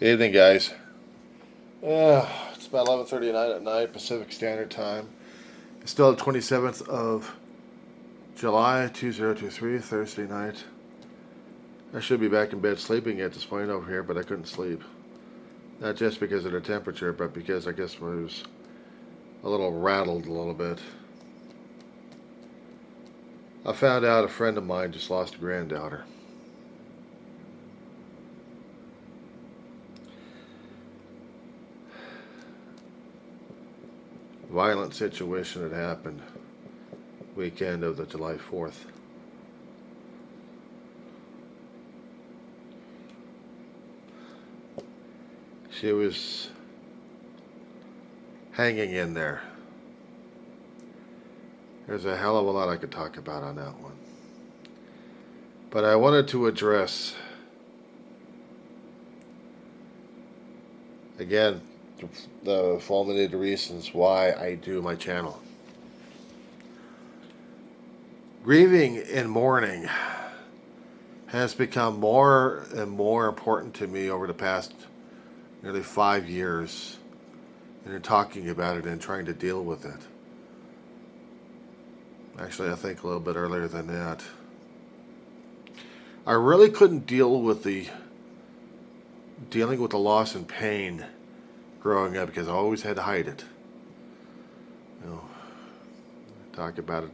Evening, guys. It's about 11:39 at night, Pacific Standard Time. It's still the 27th of July, 2023, Thursday night. I should be back in bed sleeping at this point over here, but I couldn't sleep. Not just because of the temperature, but because I guess I was a little rattled a little bit. I found out a friend of mine just lost a granddaughter. Violent situation had happened weekend of the July 4th. She was hanging in there. There's a hell of a lot I could talk about on that one. But I wanted to address, again, the fulminated reasons why I do my channel. Grieving and mourning has become more and more important to me over the past nearly 5 years, and in talking about it and trying to deal with it. Actually, I think a little bit earlier than that. I really couldn't dealing with the loss and pain growing up because I always had to hide it. I talk about it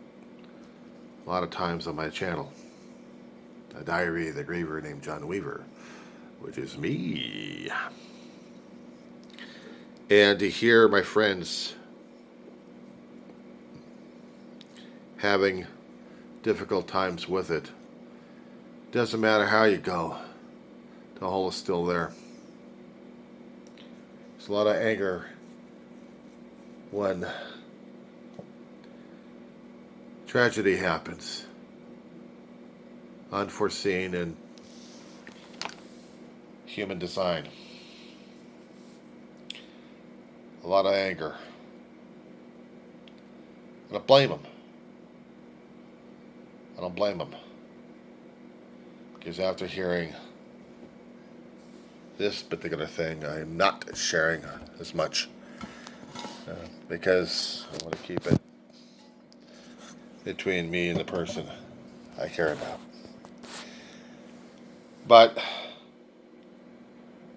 a lot of times on my channel. A diary of the griever named John Weaver, which is me. And to hear my friends having difficult times with it, doesn't matter how you go, the hole is still there. There's a lot of anger when tragedy happens, unforeseen and human design. A lot of anger. I don't blame them. I don't blame them. Because after hearing this particular thing, I'm not sharing as much. Because I want to keep it between me and the person I care about. But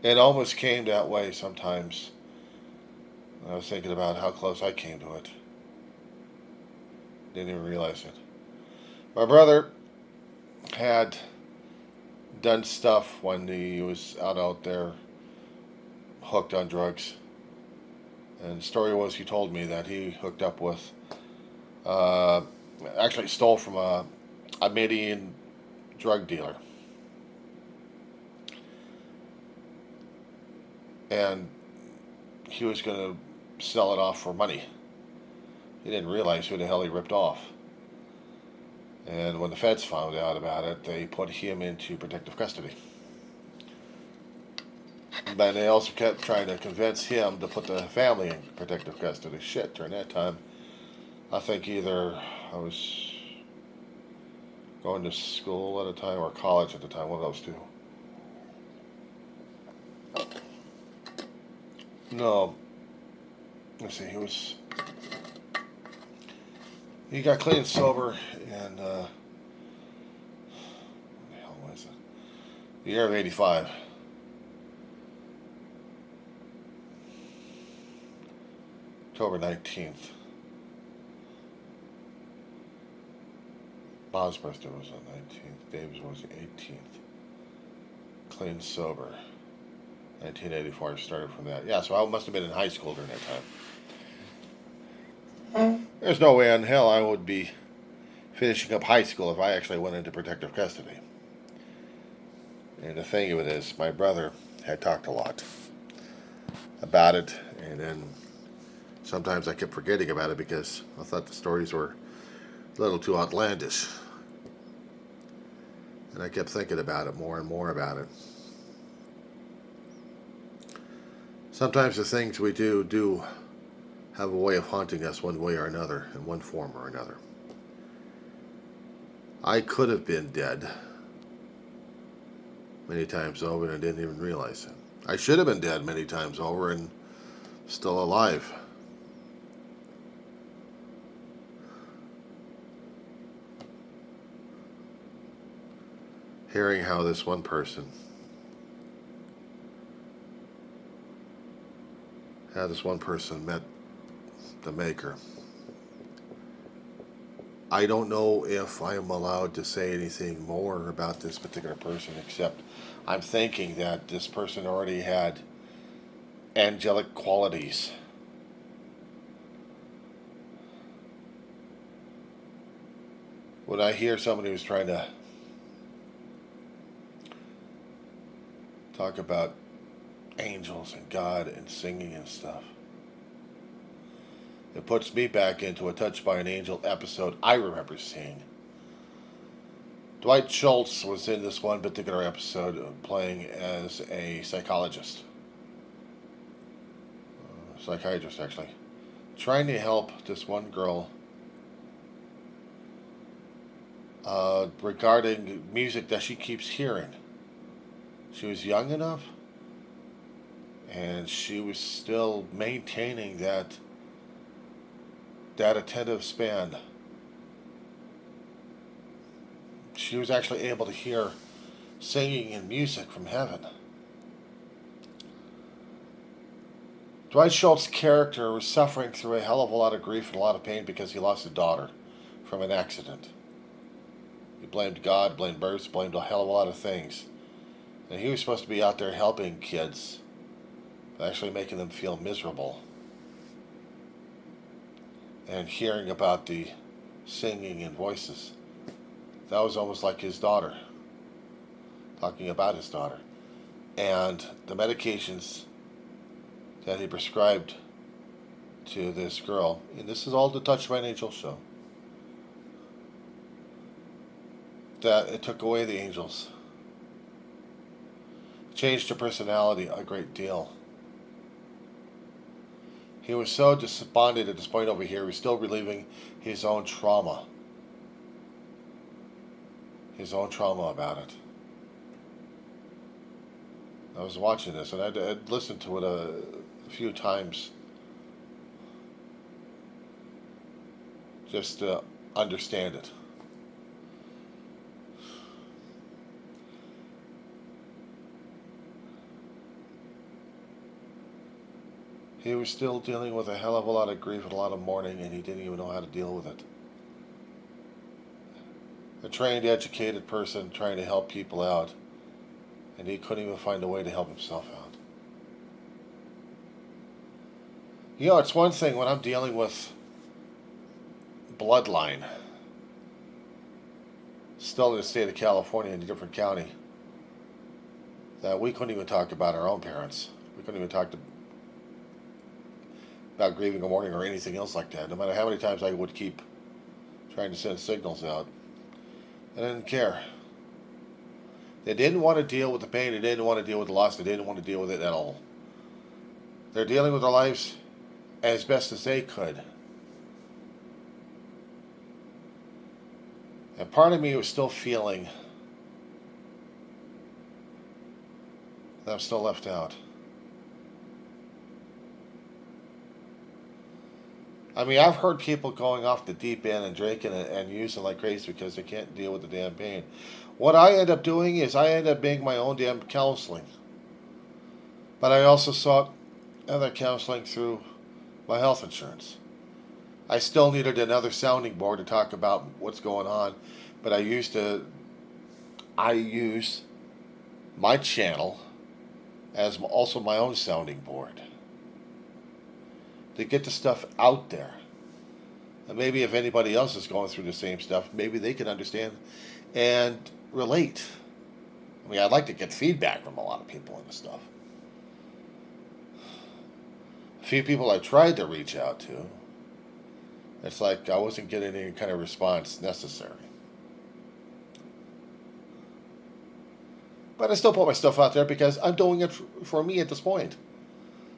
it almost came that way sometimes. I was thinking about how close I came to it. Didn't even realize it. My brother had done stuff when he was out there hooked on drugs. And the story was, he told me that he hooked up with, actually stole from a Median drug dealer. And he was going to sell it off for money. He didn't realize who the hell he ripped off. And when the feds found out about it, they put him into protective custody. But they also kept trying to convince him to put the family in protective custody. Shit, during that time, I think either I was going to school at the time or college at the time, one of those two. No. Let's see, he got clean and sober in, what the hell was it? The year of 85. October 19th. Bob's birthday was on the 19th. Dave's was the 18th. Clean and sober. 1984 started from that. Yeah, so I must have been in high school during that time. There's no way in hell I would be finishing up high school if I actually went into protective custody. And the thing of it is, my brother had talked a lot about it, and then sometimes I kept forgetting about it because I thought the stories were a little too outlandish. And I kept thinking about it more and more about it. Sometimes the things we do have a way of haunting us one way or another, in one form or another. I could have been dead many times over and I didn't even realize it. I should have been dead many times over and still alive. Hearing how this one person met the Maker. I don't know if I am allowed to say anything more about this particular person, except I'm thinking that this person already had angelic qualities. When I hear somebody who's trying to talk about angels and God and singing and stuff, it puts me back into a Touched by an Angel episode I remember seeing. Dwight Schultz was in this one particular episode playing as a psychiatrist actually, trying to help this one girl regarding music that she keeps hearing. She was young enough, and she was still maintaining that attentive span. She was actually able to hear singing and music from heaven. Dwight Schultz's character was suffering through a hell of a lot of grief and a lot of pain because he lost a daughter from an accident. He blamed God, blamed birds, blamed a hell of a lot of things. And he was supposed to be out there helping kids, but actually making them feel miserable. And hearing about the singing and voices, that was almost like his daughter, talking about his daughter. And the medications that he prescribed to this girl, and this is all the Touched by an Angel show, that it took away the angels. Changed her personality a great deal. He was so despondent at this point over here, he was still reliving his own trauma. His own trauma about it. I was watching this, and I'd listened to it a few times just to understand it. He was still dealing with a hell of a lot of grief and a lot of mourning, and he didn't even know how to deal with it. A trained, educated person trying to help people out, and he couldn't even find a way to help himself out. You know, it's one thing when I'm dealing with bloodline, still in the state of California in a different county, that we couldn't even talk about our own parents. We couldn't even talk about grieving or mourning or anything else like that. No matter how many times I would keep trying to send signals out, I didn't care. They didn't want to deal with the pain. They didn't want to deal with the loss. They didn't want to deal with it at all. They're dealing with their lives as best as they could. And part of me was still feeling that I'm still left out. I mean, I've heard people going off the deep end and drinking and using like crazy because they can't deal with the damn pain. What I end up doing is I end up being my own damn counseling. But I also sought other counseling through my health insurance. I still needed another sounding board to talk about what's going on, but I use my channel as also my own sounding board to get the stuff out there. And maybe if anybody else is going through the same stuff, maybe they can understand and relate. I mean, I'd like to get feedback from a lot of people on this stuff. A few people I tried to reach out to, it's like I wasn't getting any kind of response necessary. But I still put my stuff out there because I'm doing it for me at this point.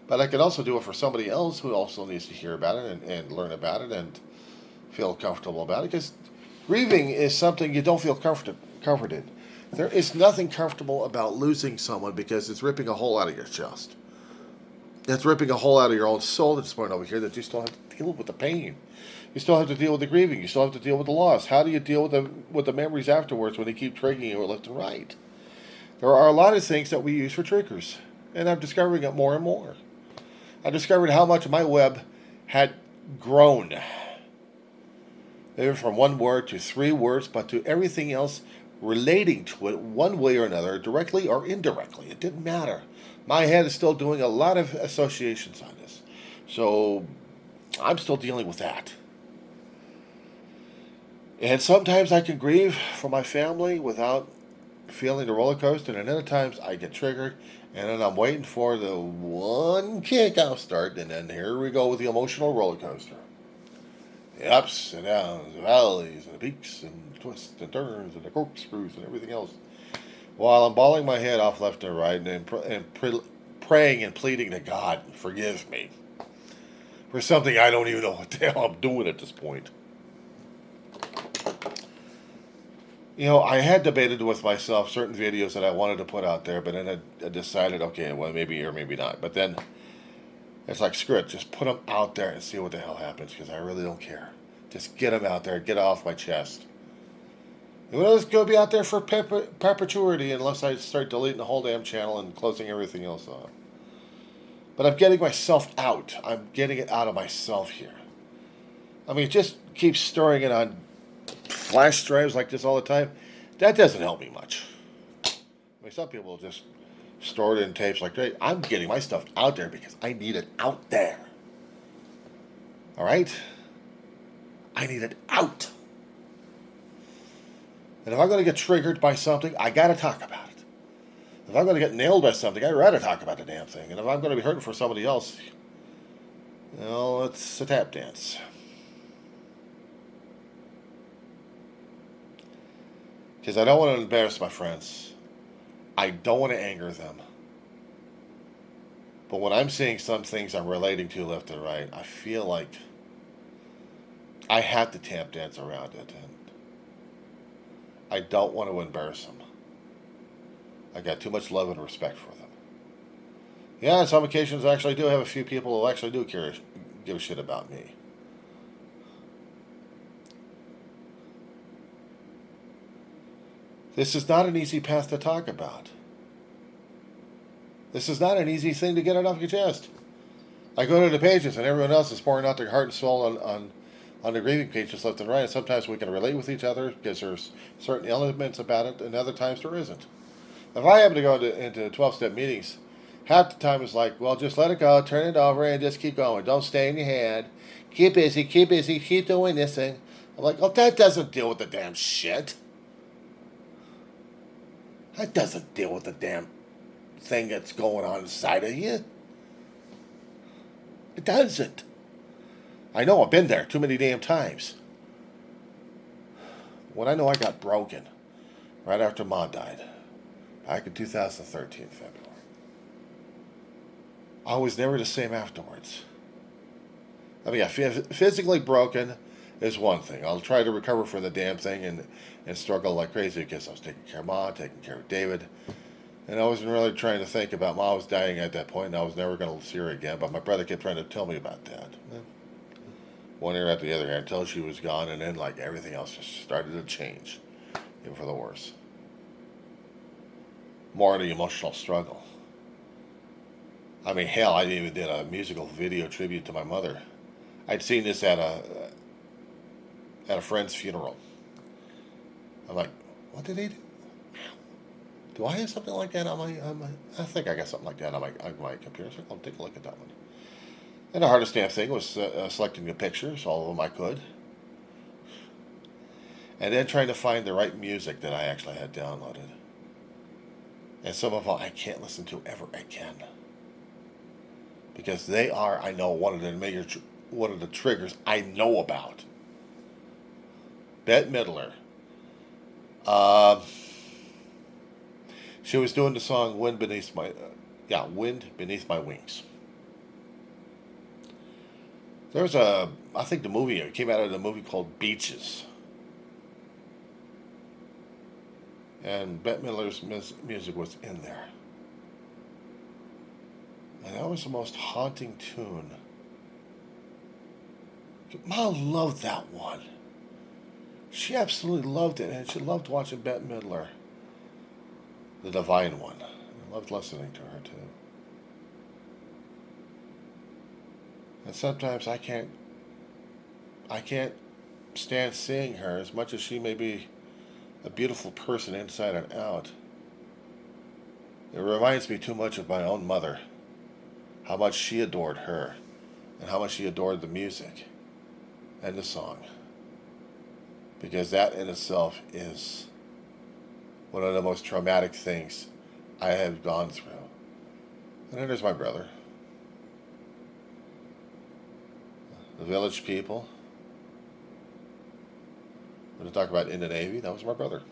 But I can also do it for somebody else who also needs to hear about it and learn about it and feel comfortable about it. Because grieving is something you don't feel comforted. There is nothing comfortable about losing someone because it's ripping a hole out of your chest. It's ripping a hole out of your own soul at this point over here that you still have to deal with the pain. You still have to deal with the grieving. You still have to deal with the loss. How do you deal with the memories afterwards when they keep triggering you left and right? There are a lot of things that we use for triggers, and I'm discovering it more and more. I discovered how much my web had grown. Maybe from one word to 3 words, but to everything else relating to it one way or another, directly or indirectly. It didn't matter. My head is still doing a lot of associations on this. So I'm still dealing with that. And sometimes I can grieve for my family without feeling the roller coaster, and other times I get triggered, and then I'm waiting for the one kick I'll start, and then here we go with the emotional roller coaster. The ups and downs, the valleys, and the peaks, and the twists and turns, and the corkscrews, and everything else. While I'm bawling my head off left and right, and praying and pleading to God, forgive me for something I don't even know what the hell I'm doing at this point. You know, I had debated with myself certain videos that I wanted to put out there, but then I decided, okay, well, maybe or maybe not. But then it's like, screw it, just put them out there and see what the hell happens, because I really don't care. Just get them out there, get it off my chest. And well, it's going to be out there for perpetuity unless I start deleting the whole damn channel and closing everything else off. But I'm getting myself out. I'm getting it out of myself here. I mean, just keep storing it on flash drives like this all the time. That doesn't help me much. I mean, some people just store it in tapes like that. I'm getting my stuff out there because I need it out there. All right? I need it out. And if I'm going to get triggered by something, I got to talk about it. If I'm going to get nailed by something, I'd rather talk about the damn thing. And if I'm going to be hurting for somebody else, well, it's a tap dance. Because I don't want to embarrass my friends. I don't want to anger them. But when I'm seeing some things I'm relating to left and right, I feel like I have to tap dance around it. And I don't want to embarrass them. I got too much love and respect for them. Yeah, on some occasions I actually do have a few people who actually do give a shit about me. This is not an easy path to talk about. This is not an easy thing to get it off your chest. I go to the pages and everyone else is pouring out their heart and soul on the grieving pages left and right. And sometimes we can relate with each other because there's certain elements about it, and other times there isn't. If I happen to go into 12-step meetings, half the time it's like, well, just let it go, turn it over, and just keep going. Don't stay in your head. Keep busy, keep doing this thing. I'm like, well, that doesn't deal with the damn shit. That doesn't deal with the damn thing that's going on inside of you. It doesn't. I know, I've been there too many damn times. When I know I got broken, right after Mom died, back in 2013, February, I was never the same afterwards. I mean, physically broken is one thing. I'll try to recover from the damn thing and struggle like crazy because I was taking care of Mom, taking care of David. And I wasn't really trying to think about Mom was dying at that point, and I was never going to see her again. But my brother kept trying to tell me about that. One ear after the other until she was gone, and then like everything else just started to change, even for the worse. More of the emotional struggle. I mean, hell, I even did a musical video tribute to my mother. I'd seen this at a friend's funeral. I'm like, what did he do? Do I have something like that on my I think I got something like that on my computer. So I'll take a look at that one. And the hardest damn thing was selecting the pictures, all of them I could. And then trying to find the right music that I actually had downloaded. And some of them I can't listen to ever again. Because they are, I know, one of the triggers I know about. Bette Midler. She was doing the song Wind Beneath My Wings. There's I think the movie, it came out of the movie called Beaches. And Bette Midler's music was in there. And that was the most haunting tune. Ma loved that one. She absolutely loved it, and she loved watching Bette Midler, the Divine One. I loved listening to her too. And sometimes I can't stand seeing her, as much as she may be a beautiful person inside and out. It reminds me too much of my own mother, how much she adored her, and how much she adored the music and the song. Because that in itself is one of the most traumatic things I have gone through. And then there's my brother. The village people. When I talk about in the Navy, that was my brother.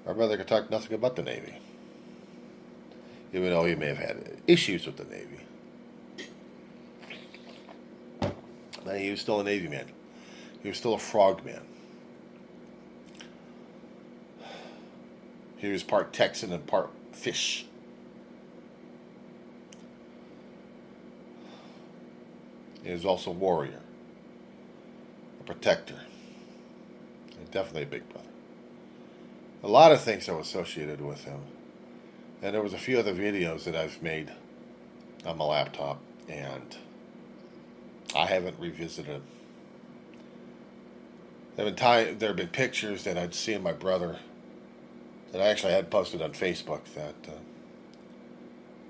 My brother could talk nothing about the Navy, even though he may have had issues with the Navy. But he was still a Navy man. He was still a frog man. He was part Texan and part fish. He was also a warrior, a protector, and definitely a big brother. A lot of things are associated with him. And there was a few other videos that I've made on my laptop, and I haven't revisited them. There have been pictures that I'd seen my brother that I actually had posted on Facebook that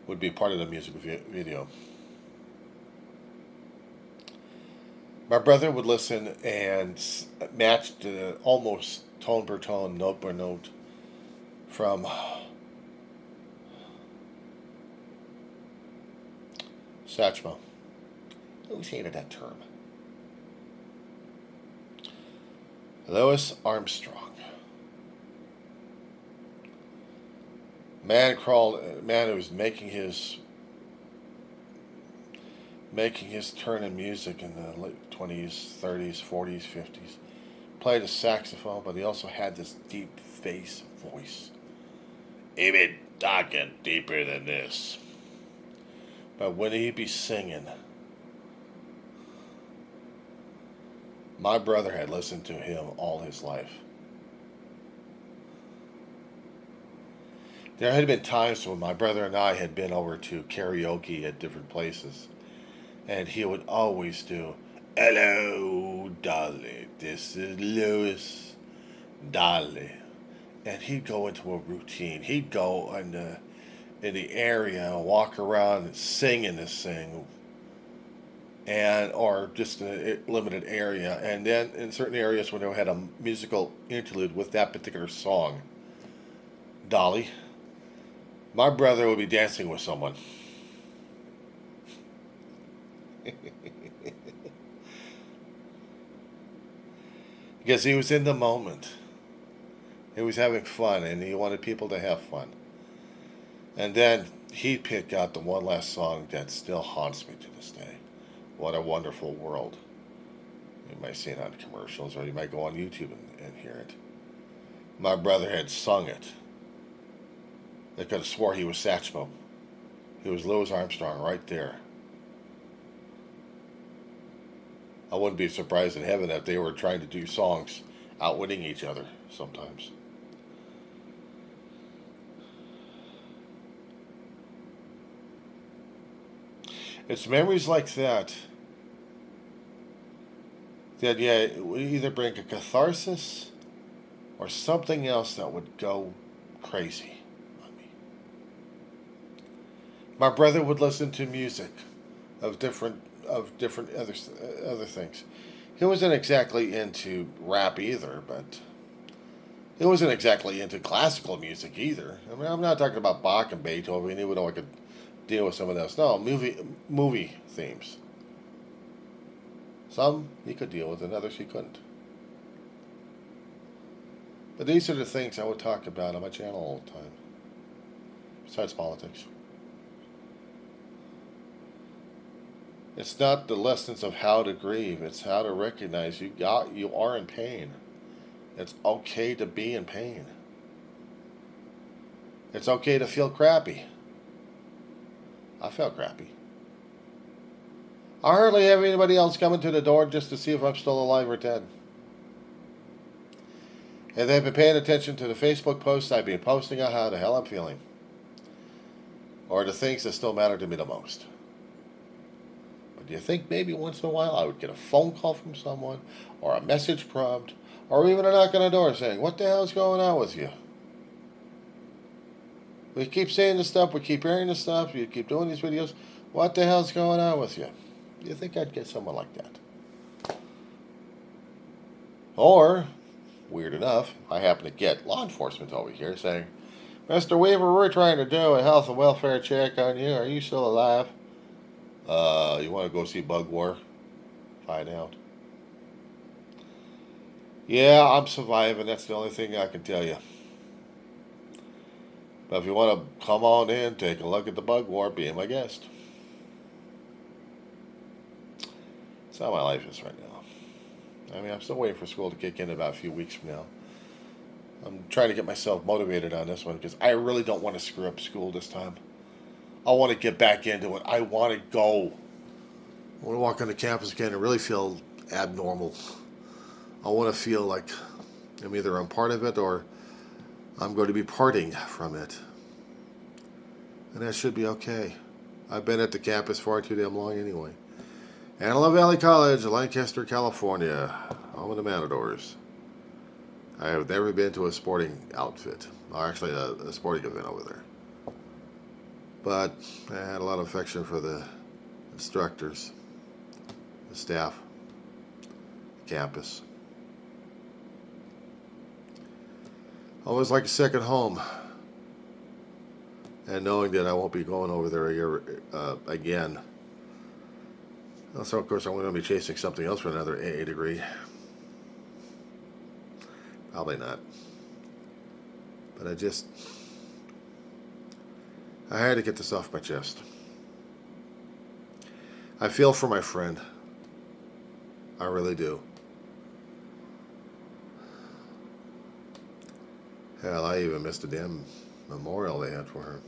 would be part of the music video. My brother would listen and match almost tone per tone, note per note from Satchmo. I always hated that term. Louis Armstrong. Man who was making his turn in music in the late 20s, 30s, 40s, 50s. Played a saxophone, but he also had this deep bass voice. Even talking deeper than this. But when he'd be singing, my brother had listened to him all his life. There had been times when my brother and I had been over to karaoke at different places, and he would always do, "Hello, Dolly, this is Louis, Dolly." And he'd go into a routine. He'd go in the area, walk around and singing this thing, or just in a limited area. And then in certain areas when they had a musical interlude with that particular song, Dolly, my brother would be dancing with someone. Because he was in the moment. He was having fun, and he wanted people to have fun. And then he'd pick out the one last song that still haunts me to this day. What a Wonderful World. You might see it on commercials, or you might go on YouTube and hear it. My brother had sung it. They could have swore he was Satchmo. He was Louis Armstrong right there. I wouldn't be surprised in heaven if they were trying to do songs outwitting each other sometimes. It's memories like that it would either bring a catharsis or something else that would go crazy on me. My brother would listen to music of different other things. He wasn't exactly into rap either, but he wasn't exactly into classical music either. I mean, I'm not talking about Bach and Beethoven, even though I could deal with some of those. No, movie themes. Some he could deal with, and others he couldn't. But these are the things I would talk about on my channel all the time, besides politics. It's not the lessons of how to grieve. It's how to recognize you are in pain. It's okay to be in pain. It's okay to feel crappy. I felt crappy. I hardly have anybody else coming to the door just to see if I'm still alive or dead. If they've been paying attention to the Facebook posts I've been posting on how the hell I'm feeling, or the things that still matter to me the most. But do you think maybe once in a while I would get a phone call from someone, or a message prompt, or even a knock on the door saying, "What the hell's going on with you? We keep saying this stuff, we keep hearing this stuff, you keep doing these videos. What the hell's going on with you?" You think I'd get someone like that? Or, weird enough, I happen to get law enforcement over here saying, "Mr. Weaver, we're trying to do a health and welfare check on you. Are you still alive? You want to go see Bug War? Find out." Yeah, I'm surviving. That's the only thing I can tell you. But if you want to come on in, take a look at the Bug War, be my guest. That's how my life is right now. I mean, I'm still waiting for school to kick in about a few weeks from now. I'm trying to get myself motivated on this one because I really don't want to screw up school this time. I want to get back into it. I want to go. I want to walk on the campus again and really feel abnormal. I want to feel like I'm either a part of it or I'm going to be parting from it. And that should be okay. I've been at the campus far too damn long anyway. Antelope Valley College, Lancaster, California, home of the Matadors. I have never been to a sporting outfit, or actually a sporting event over there. But I had a lot of affection for the instructors, the staff, the campus. Always like a second home. And knowing that I won't be going over there again. Also, of course, I'm going to be chasing something else for another AA degree. Probably not. But I had to get this off my chest. I feel for my friend. I really do. Hell, I even missed a damn memorial they had for her.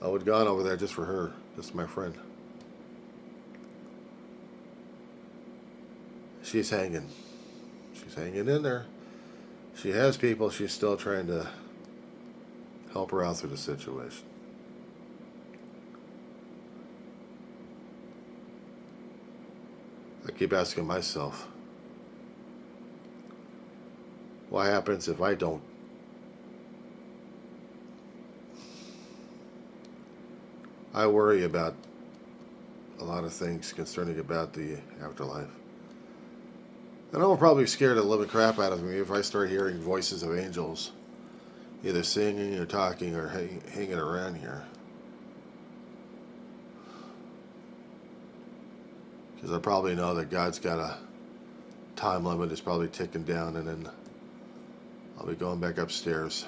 I would have gone over there just for her, just my friend. She's hanging. She's hanging in there. She has people. She's still trying to help her out through the situation. I keep asking myself, what happens if I don't? I worry about a lot of things concerning about the afterlife. And I'm probably scared of the living crap out of me if I start hearing voices of angels, either singing or talking or hanging around here. Because I probably know that God's got a time limit that's probably ticking down, and then I'll be going back upstairs.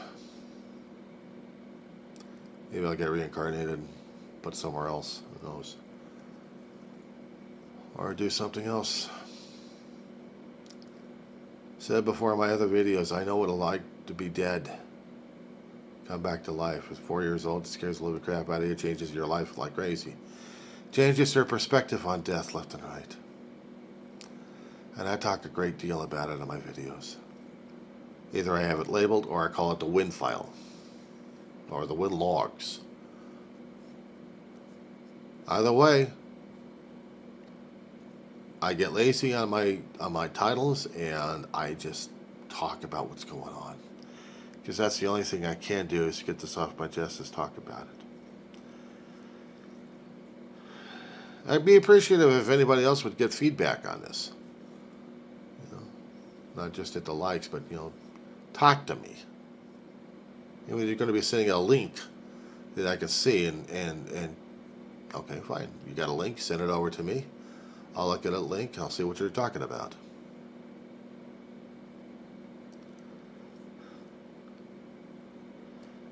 Maybe I'll get reincarnated and put somewhere else. Who knows? Or do something else. Said before in my other videos, I know what it's like to be dead. Come back to life. At 4 years old, it scares the living crap out of you. Changes your life like crazy. Changes your perspective on death left and right. And I talk a great deal about it in my videos. Either I have it labeled or I call it the wind file. Or the wind logs. Either way, I get lazy on my titles and I just talk about what's going on. Because that's the only thing I can do is get this off my chest, is talk about it. I'd be appreciative if anybody else would get feedback on this. You know, not just hit the likes, but talk to me. You're going to be sending a link that I can see and okay, fine. You got a link, send it over to me. I'll look at a link, I'll see what you're talking about.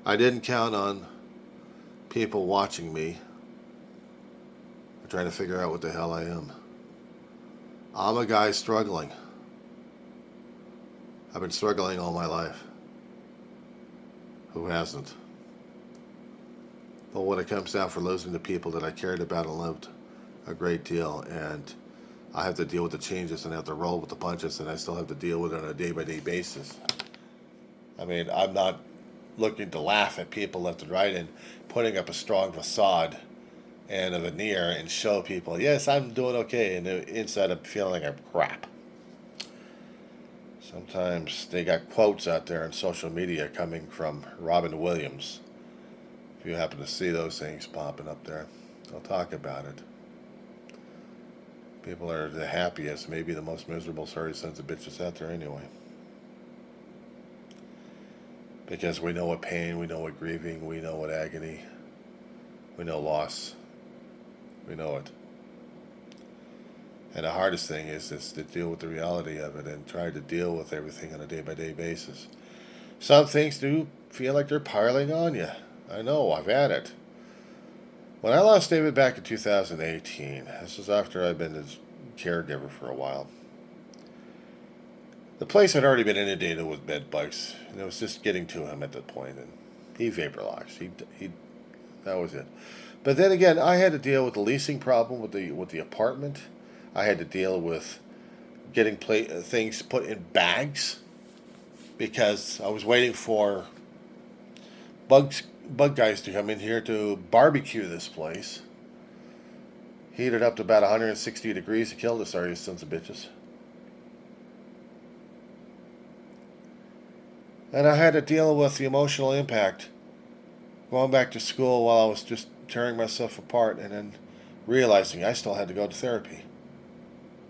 I didn't count on people watching me trying to figure out what the hell I am. I'm a guy struggling. I've been struggling all my life. Who hasn't? But when it comes down for losing the people that I cared about and loved a great deal, and I have to deal with the changes and have to roll with the punches, and I still have to deal with it on a day-by-day basis. I mean, I'm not looking to laugh at people left and right and putting up a strong facade and a veneer and show people, yes, I'm doing okay, and inside I'm feeling like I'm crap. Sometimes they got quotes out there on social media coming from Robin Williams. If you happen to see those things popping up there, I'll talk about it. People are the happiest, maybe the most miserable, sorry sons of bitches out there anyway. Because we know what pain, we know what grieving, we know what agony, we know loss. We know it. And the hardest thing is to deal with the reality of it and try to deal with everything on a day-by-day basis. Some things do feel like they're piling on you. I know, I've had it. When I lost David back in 2018, this was after I'd been his caregiver for a while, the place had already been inundated with bed bugs, and it was just getting to him at that point, and he vaporized. That was it. But then again, I had to deal with the leasing problem with the apartment. I had to deal with getting things put in bags because I was waiting for bug guys to come in here to barbecue this place. Heated up to about 160 degrees to kill the sorry sons of bitches. And I had to deal with the emotional impact going back to school while I was just tearing myself apart and then realizing I still had to go to therapy.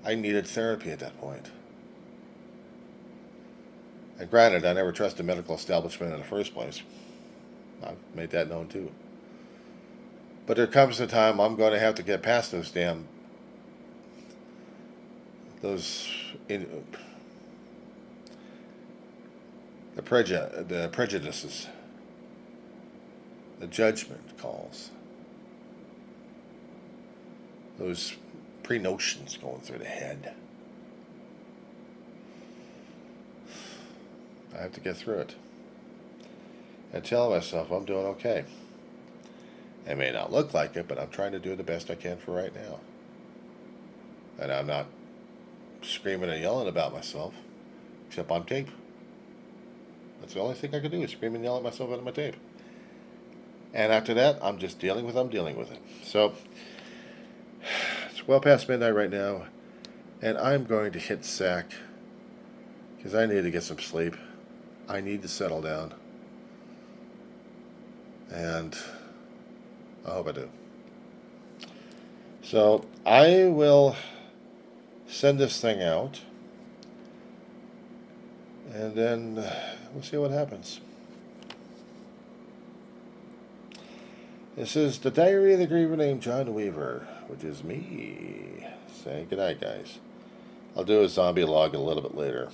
I needed therapy at that point. And granted, I never trusted a medical establishment in the first place. I've made that known too. But there comes a time I'm going to have to get past the prejudices, the judgment calls, those pre-notions going through the head. I have to get through it and tell myself I'm doing okay. It may not look like it, but I'm trying to do the best I can for right now. And I'm not screaming and yelling about myself, except on tape. That's the only thing I can do is scream and yell at myself on my tape. And after that, I'm just dealing with it. So, it's well past midnight right now, and I'm going to hit sack because I need to get some sleep. I need to settle down. And I hope I do. So, I will send this thing out, and then we'll see what happens. This is the Diary of the Griever named John Weaver, which is me saying goodnight, guys. I'll do a zombie log a little bit later.